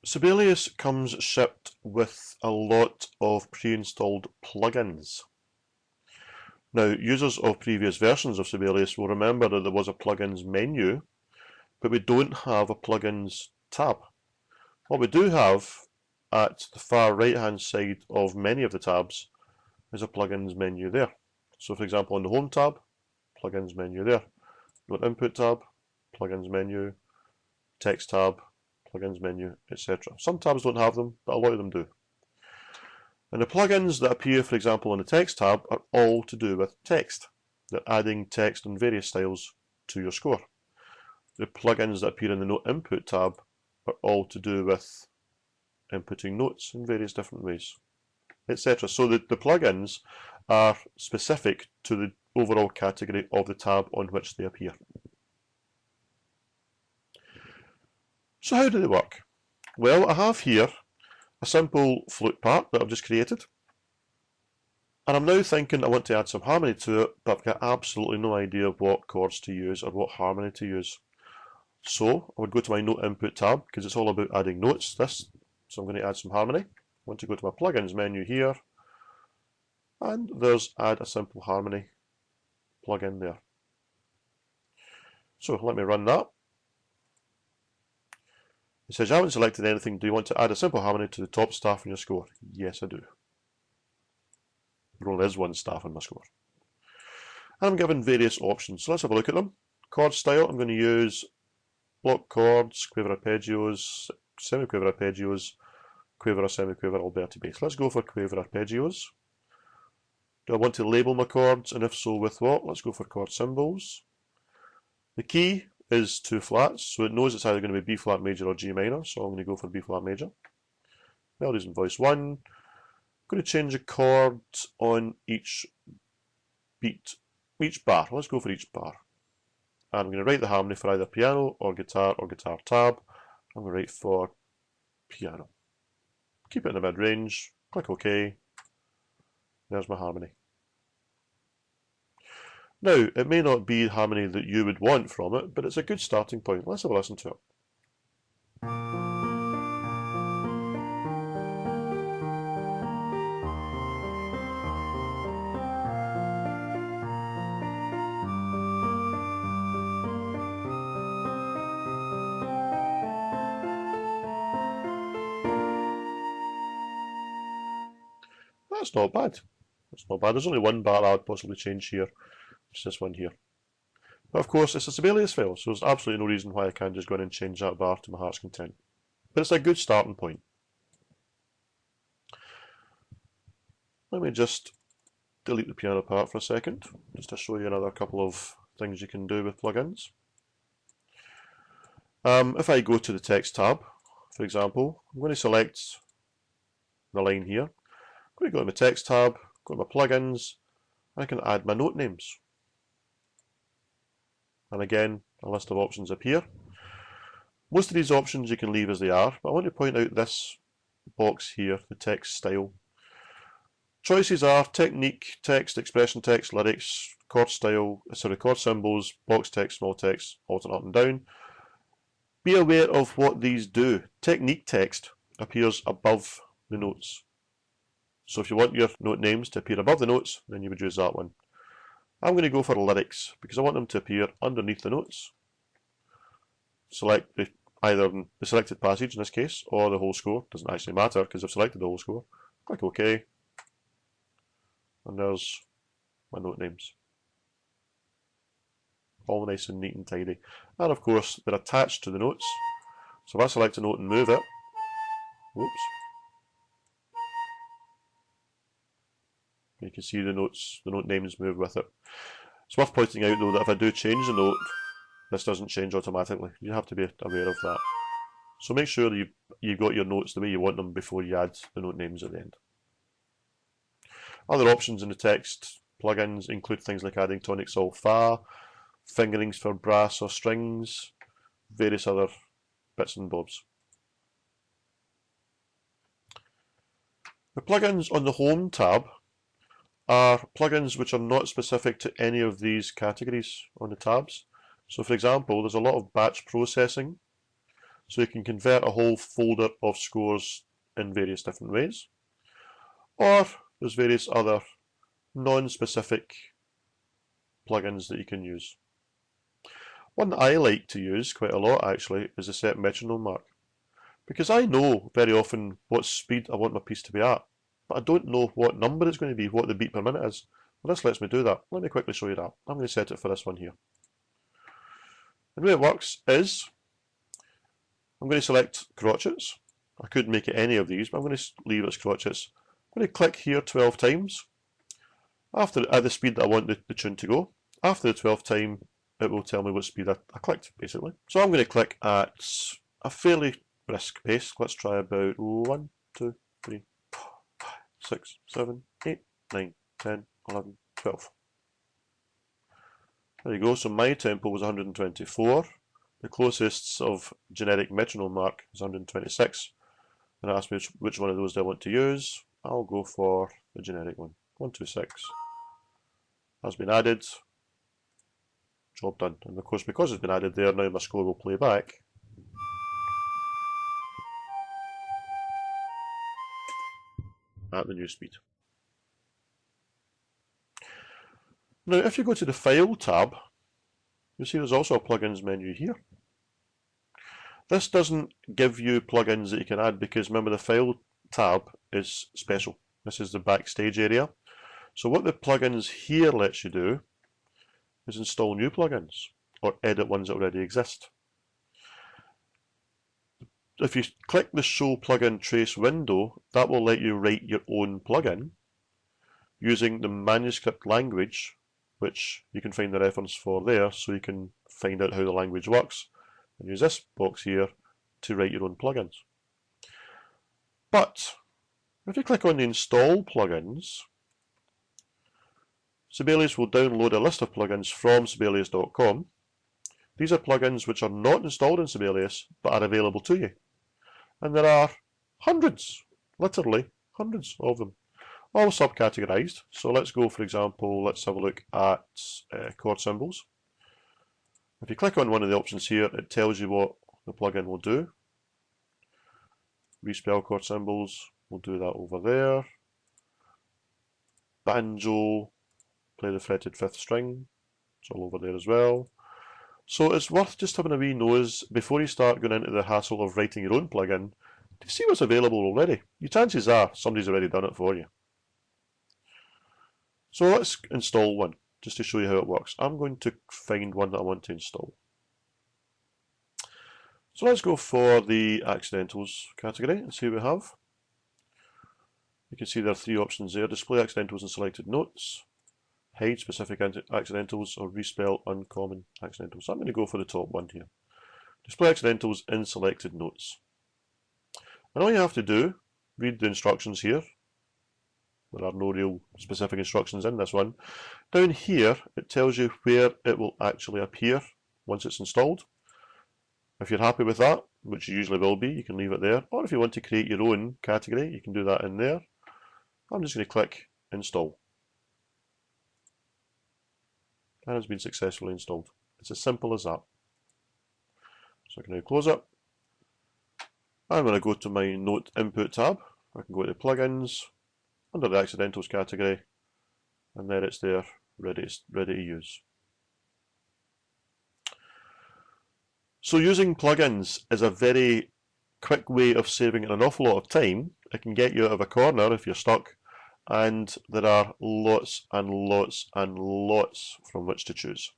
Sibelius comes shipped with a lot of pre-installed plugins. Now, users of previous versions of Sibelius will remember that there was a plugins menu, but we don't have a plugins tab. What we do have at the far right-hand side of many of the tabs is a plugins menu there. So, for example, on the Home tab, plugins menu there. Note Input tab, plugins menu, Text tab, plugins menu, etc. Some tabs don't have them, but a lot of them do. And the plugins that appear, for example, on the Text tab are all to do with text. They're adding text in various styles to your score. The plugins that appear in the Note Input tab are all to do with inputting notes in various different ways, etc. So the plugins are specific to the overall category of the tab on which they appear. So how do they work? Well, I have here a simple flute part that I've just created, and I'm now thinking I want to add some harmony to it, but I've got absolutely no idea what chords to use or what harmony to use. So I would go to my Note Input tab, because it's all about adding notes, so I'm going to add some harmony. I want to go to my plugins menu here, and there's Add a Simple Harmony plugin there. So let me run that. It says, you haven't selected anything. Do you want to add a simple harmony to the top staff in your score? Yes, I do. There only is one staff in my score. And I'm given various options. So let's have a look at them. Chord style, I'm going to use block chords, quaver arpeggios, semi-quaver arpeggios, quaver or semi-quaver Alberti bass. Let's go for quaver arpeggios. Do I want to label my chords, and if so, with what? Let's go for chord symbols. The key is 2 flats, so it knows it's either going to be B flat major or G minor, so I'm going to go for B flat major. Melodies in voice 1. I'm going to change a chord on each beat, each bar. Let's go for each bar. And I'm going to write the harmony for either piano or guitar tab. I'm going to write for piano. Keep it in the mid-range, click OK. There's my harmony. Now, it may not be harmony that you would want from it, but it's a good starting point. Let's have a listen to it. That's not bad. That's not bad. There's only one bar I would possibly change here. It's this one here. But of course, it's a Sibelius file, so there's absolutely no reason why I can't just go in and change that bar to my heart's content. But it's a good starting point. Let me just delete the piano part for a second, just to show you another couple of things you can do with plugins. If I go to the text tab, for example, I'm going to select the line here. I'm going to go to my text tab, go to my plugins, and I can add my note names. And again, a list of options appear. Most of these options you can leave as they are, but I want to point out this box here, the text style. Choices are technique, text, expression text, lyrics, chord style, chord symbols, box text, small text, alternate up and down. Be aware of what these do. Technique text appears above the notes. So if you want your note names to appear above the notes, then you would use that one. I'm going to go for lyrics because I want them to appear underneath the notes. Select either the selected passage in this case or the whole score. Doesn't actually matter because I've selected the whole score. Click OK. And there's my note names. All nice and neat and tidy. And of course, they're attached to the notes. So if I select a note and move it, whoops, you can see the note names move with it. It's worth pointing out though that if I do change the note, this doesn't change automatically. You have to be aware of that. So make sure that you've got your notes the way you want them before you add the note names at the end. Other options in the text plugins include things like adding tonic sol fa, fingerings for brass or strings, various other bits and bobs. The plugins on the Home tab are plugins which are not specific to any of these categories on the tabs. So for example, there's a lot of batch processing. So you can convert a whole folder of scores in various different ways. Or there's various other non-specific plugins that you can use. One that I like to use quite a lot actually is the set metronome mark, because I know very often what speed I want my piece to be at, but I don't know what number it's going to be, what the beat per minute is. Well, this lets me do that. Let me quickly show you that. I'm going to set it for this one here. And the way it works is I'm going to select crotchets. I could make it any of these, but I'm going to leave it as crotchets. I'm going to click here 12 times at the speed that I want the tune to go. After the 12th time, it will tell me what speed I clicked, basically. So I'm going to click at a fairly brisk pace. Let's try about 1, 2, 3, 4, 5, 6, 7, 8, 9, 10, 11, 12. There you go. So my tempo was 124. The closest of generic metronome mark is 126. And it asked me which one of those do I want to use. I'll go for the generic one. 126 has been added. Job done. And of course, because it's been added there, now my score will play back. At the new speed. Now, if you go to the File tab, you'll see there's also a Plugins menu here. This doesn't give you plugins that you can add because remember the File tab is special. This is the backstage area. So what the plugins here lets you do is install new plugins or edit ones that already exist. If you click the Show Plugin Trace window, that will let you write your own plugin using the manuscript language, which you can find the reference for there, so you can find out how the language works and use this box here to write your own plugins. But if you click on the Install Plugins, Sibelius will download a list of plugins from Sibelius.com. These are plugins which are not installed in Sibelius but are available to you. And there are hundreds, literally hundreds of them, all subcategorized. So let's go, for example, let's have a look at chord symbols. If you click on one of the options here, it tells you what the plugin will do. Respell chord symbols, we'll do that over there. Banjo, play the fretted 5th string, it's all over there as well. So it's worth just having a wee nose before you start going into the hassle of writing your own plugin to see what's available already. Your chances are somebody's already done it for you. So let's install one just to show you how it works. I'm going to find one that I want to install. So let's go for the accidentals category and see what we have. You can see there are 3 options there: display accidentals and selected notes, hide specific accidentals, or respell uncommon accidentals. So I'm going to go for the top one here. Display accidentals in selected notes. And all you have to do, read the instructions here. There are no real specific instructions in this one. Down here, it tells you where it will actually appear once it's installed. If you're happy with that, which you usually will be, you can leave it there. Or if you want to create your own category, you can do that in there. I'm just going to click Install. And it's been successfully installed. It's as simple as that. So I can now close it. I'm going to go to my Note Input tab. I can go to Plugins, under the Accidentals category, and there it's there, ready to use. So using plugins is a very quick way of saving an awful lot of time. It can get you out of a corner if you're stuck, and there are lots and lots and lots from which to choose.